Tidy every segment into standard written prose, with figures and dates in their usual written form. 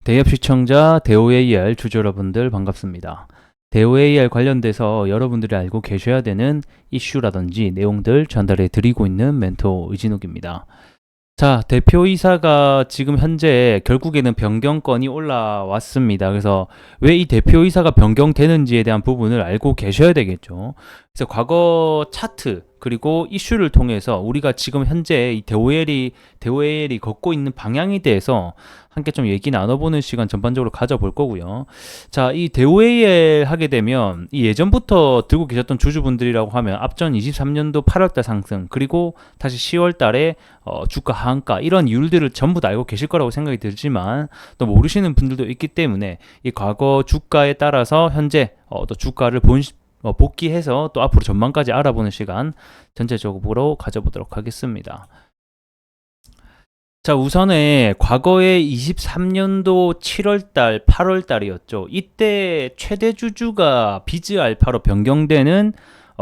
대협 시청자 대오AR 주주 여러분들 반갑습니다. 대오AR 관련돼서 여러분들이 알고 계셔야 되는 이슈라든지 내용들 전달해 드리고 있는 멘토 의진욱입니다. 자, 대표이사가 지금 현재 결국에는 변경건이 올라왔습니다. 그래서 왜 이 대표이사가 변경되는지에 대한 부분을 알고 계셔야 되겠죠. 그래서 과거 차트 그리고 이슈를 통해서 우리가 지금 현재 이 대오엘이 걷고 있는 방향에 대해서 함께 좀 얘기 나눠보는 시간 전반적으로 가져볼 거고요. 자, 이 대오엘 하게 되면 이 예전부터 들고 계셨던 주주분들이라고 하면 앞전 23년도 8월달 상승 그리고 다시 10월달에 주가 하한가 이런 이유들을 전부 다 알고 계실 거라고 생각이 들지만 또 모르시는 분들도 있기 때문에 이 과거 주가에 따라서 현재 또 주가를 복귀해서 또 앞으로 전망까지 알아보는 시간 전체적으로 가져보도록 하겠습니다. 자, 우선에 과거에 23년도 7월달, 8월달이었죠. 이때 최대 주주가 비즈 알파로 변경되는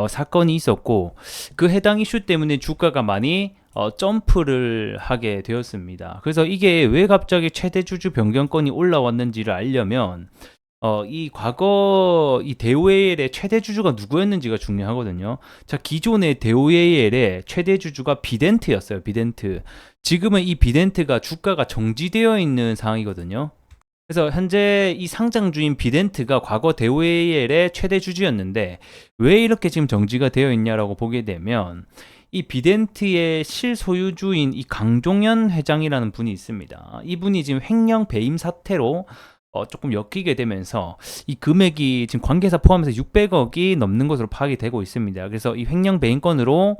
사건이 있었고 그 해당 이슈 때문에 주가가 많이 점프를 하게 되었습니다. 그래서 이게 왜 갑자기 최대 주주 변경건이 올라왔는지를 알려면 이 과거 이 대오에일의 최대 주주가 누구였는지가 중요하거든요. 자, 기존의 대오에일의 최대 주주가 비덴트였어요. 비덴트. 지금은 이 비덴트가 주가가 정지되어 있는 상황이거든요. 그래서 현재 이 상장주인 비덴트가 과거 대오에일의 최대 주주였는데 왜 이렇게 지금 정지가 되어 있냐라고 보게 되면 이 비덴트의 실소유주인 이 강종현 회장이라는 분이 있습니다. 이분이 지금 횡령 배임 사태로 조금 엮이게 되면서 이 금액이 지금 관계사 포함해서 600억이 넘는 것으로 파악이 되고 있습니다. 그래서 이 횡령 배임건으로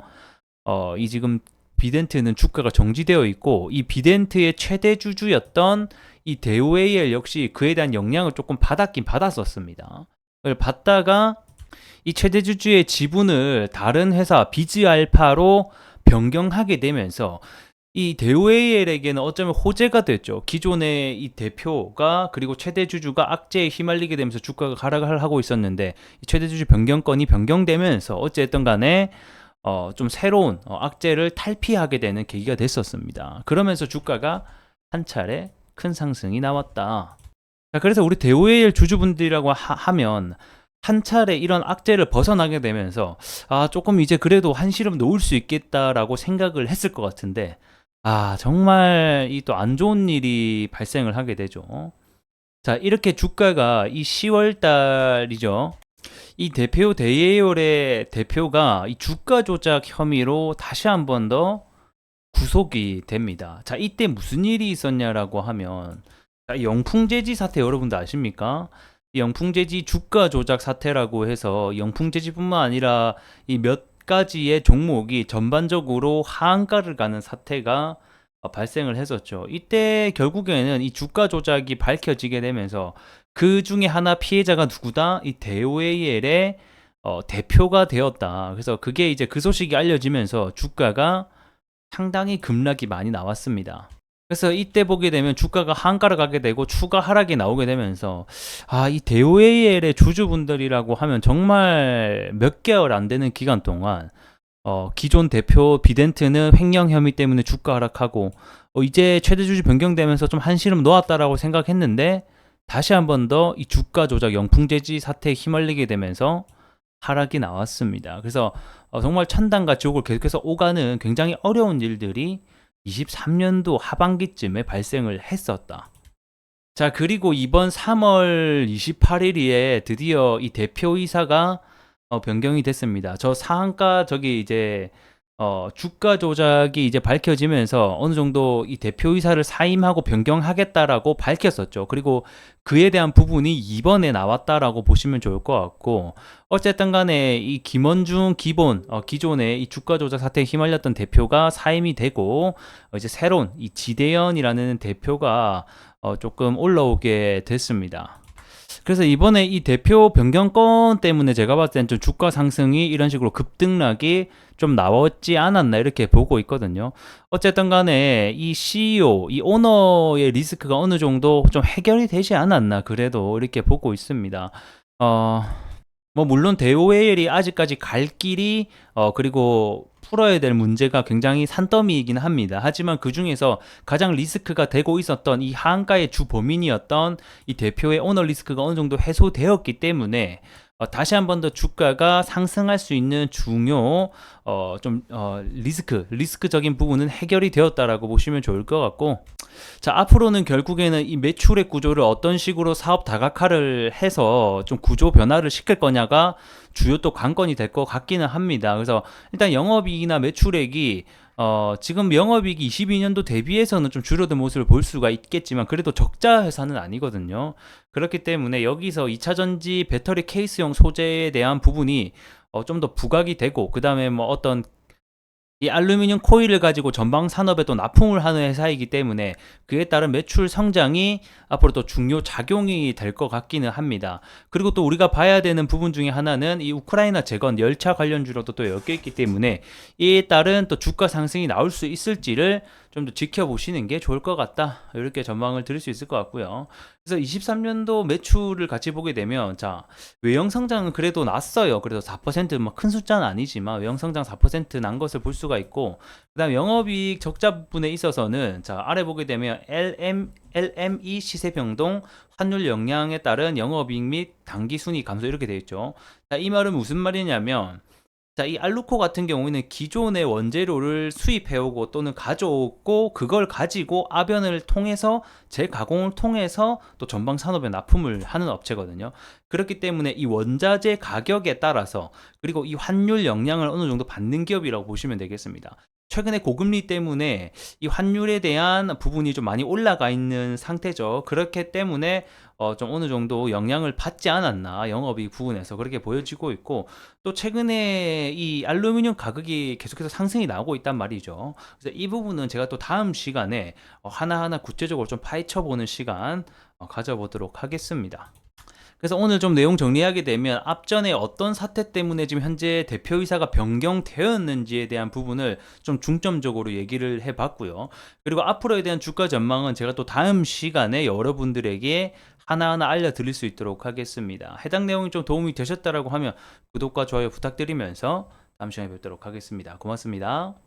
이 지금 비덴트는 주가가 정지되어 있고 이 비덴트의 최대 주주였던 이 대오에이엘 역시 그에 대한 영향을 조금 받았긴 받았었습니다. 그걸 받다가 이 최대 주주의 지분을 다른 회사 비즈알파로 변경하게 되면서 이 대오에이엘에게는 어쩌면 호재가 됐죠. 기존의 이 대표가 그리고 최대 주주가 악재에 휘말리게 되면서 주가가 하락을 하고 있었는데 최대 주주 변경건이 변경되면서 어쨌든 간에 좀 새로운 악재를 탈피하게 되는 계기가 됐었습니다. 그러면서 주가가 한 차례 큰 상승이 나왔다. 자, 그래서 우리 대오에이엘 주주분들이라고 하면 한 차례 이런 악재를 벗어나게 되면서 조금 이제 그래도 한시름 놓을 수 있겠다라고 생각을 했을 것 같은데 정말 이 또 안 좋은 일이 발생을 하게 되죠. 자, 이렇게 주가가 이 10월 달이죠. 이 대표 대예열의 대표가 이 주가 조작 혐의로 다시 한 번 더 구속이 됩니다. 자, 이때 무슨 일이 있었냐라고 하면 영풍재지 사태 여러분들 아십니까? 이 영풍재지 주가 조작 사태라고 해서 영풍재지뿐만 아니라 이 몇 가지의 종목이 전반적으로 하한가를 가는 사태가 발생을 했었죠. 이때 결국에는 이 주가 조작이 밝혀지게 되면서 그 중에 하나 피해자가 누구다? 이 대오에이엘의 대표가 되었다. 그래서 그게 이제 그 소식이 알려지면서 주가가 상당히 급락이 많이 나왔습니다. 그래서 이때 보게 되면 주가가 한가를 가게 되고 추가 하락이 나오게 되면서 이 대오에이엘의 주주분들이라고 하면 정말 몇 개월 안 되는 기간 동안 기존 대표 비덴트는 횡령 혐의 때문에 주가 하락하고 이제 최대 주주 변경되면서 좀 한시름 놓았다라고 생각했는데 다시 한 번 더 이 주가 조작 영풍재지 사태에 휘말리게 되면서 하락이 나왔습니다. 그래서 정말 천당과 지옥을 계속해서 오가는 굉장히 어려운 일들이 23년도 하반기쯤에 발생을 했었다. 자, 그리고 이번 3월 28일에 드디어 이 대표이사가 변경이 됐습니다. 저 상한가 이제 주가 조작이 이제 밝혀지면서 어느 정도 이 대표이사를 사임하고 변경하겠다라고 밝혔었죠. 그리고 그에 대한 부분이 이번에 나왔다라고 보시면 좋을 것 같고 어쨌든 간에 이 김원중 기존의 이 주가 조작 사태에 휘말렸던 대표가 사임이 되고 이제 새로운 이 지대현이라는 대표가 조금 올라오게 됐습니다. 그래서 이번에 이 대표 변경건 때문에 제가 봤을 땐 좀 주가 상승이 이런 식으로 급등락이 좀 나왔지 않았나 이렇게 보고 있거든요. 어쨌든 간에 이 CEO, 이 오너의 리스크가 어느 정도 좀 해결이 되지 않았나 그래도 이렇게 보고 있습니다. 뭐 물론 대오에일이 아직까지 갈 길이 그리고 풀어야 될 문제가 굉장히 산더미이긴 합니다. 하지만 그 중에서 가장 리스크가 되고 있었던 이 하한가의 주 범인이었던 이 대표의 오너 리스크가 어느 정도 해소되었기 때문에 다시 한 번 더 주가가 상승할 수 있는 중요 리스크적인 부분은 해결이 되었다라고 보시면 좋을 것 같고, 자, 앞으로는 결국에는 이 매출의 구조를 어떤 식으로 사업 다각화를 해서 좀 구조 변화를 시킬 거냐가 주요 또 관건이 될 것 같기는 합니다. 그래서 일단 영업이익이나 매출액이 지금 영업이익이 22년도 대비해서는 좀 줄어든 모습을 볼 수가 있겠지만 그래도 적자 회사는 아니거든요. 그렇기 때문에 여기서 2차전지 배터리 케이스용 소재에 대한 부분이 좀 더 부각이 되고, 그 다음에 뭐 어떤 이 알루미늄 코일을 가지고 전방 산업에 또 납품을 하는 회사이기 때문에 그에 따른 매출 성장이 앞으로 또 중요 작용이 될 것 같기는 합니다. 그리고 또 우리가 봐야 되는 부분 중에 하나는 이 우크라이나 재건 열차 관련주로도 또 엮여 있기 때문에 이에 따른 또 주가 상승이 나올 수 있을지를 좀 더 지켜보시는 게 좋을 것 같다, 이렇게 전망을 드릴 수 있을 것 같고요. 그래서 23년도 매출을 같이 보게 되면, 자, 외형 성장은 그래도 났어요. 그래도 4%, 큰 숫자는 아니지만 외형 성장 4%난 것을 볼 수가 있고, 그다음 영업이익 적자 부분에 있어서는, 자, 아래 보게 되면 LME 시세 변동, 환율 영향에 따른 영업이익 및 당기 순이익 감소, 이렇게 되어 있죠. 자, 이 말은 무슨 말이냐면, 자, 이 알루코 같은 경우에는 기존의 원재료를 수입해오고 또는 가져오고 그걸 가지고 아변을 통해서 재가공을 통해서 또 전방 산업에 납품을 하는 업체거든요. 그렇기 때문에 이 원자재 가격에 따라서, 그리고 이 환율 영향을 어느 정도 받는 기업이라고 보시면 되겠습니다. 최근에 고금리 때문에 이 환율에 대한 부분이 좀 많이 올라가 있는 상태죠. 그렇기 때문에 좀 어느 정도 영향을 받지 않았나, 영업이익 부분에서 그렇게 보여지고 있고, 또 최근에 이 알루미늄 가격이 계속해서 상승이 나오고 있단 말이죠. 그래서 이 부분은 제가 또 다음 시간에 하나하나 구체적으로 좀 파헤쳐 보는 시간 가져보도록 하겠습니다. 그래서 오늘 좀 내용 정리하게 되면, 앞전에 어떤 사태 때문에 지금 현재 대표이사가 변경되었는지에 대한 부분을 좀 중점적으로 얘기를 해봤고요. 그리고 앞으로에 대한 주가 전망은 제가 또 다음 시간에 여러분들에게 하나하나 알려드릴 수 있도록 하겠습니다. 해당 내용이 좀 도움이 되셨다라고 하면 구독과 좋아요 부탁드리면서 다음 시간에 뵙도록 하겠습니다. 고맙습니다.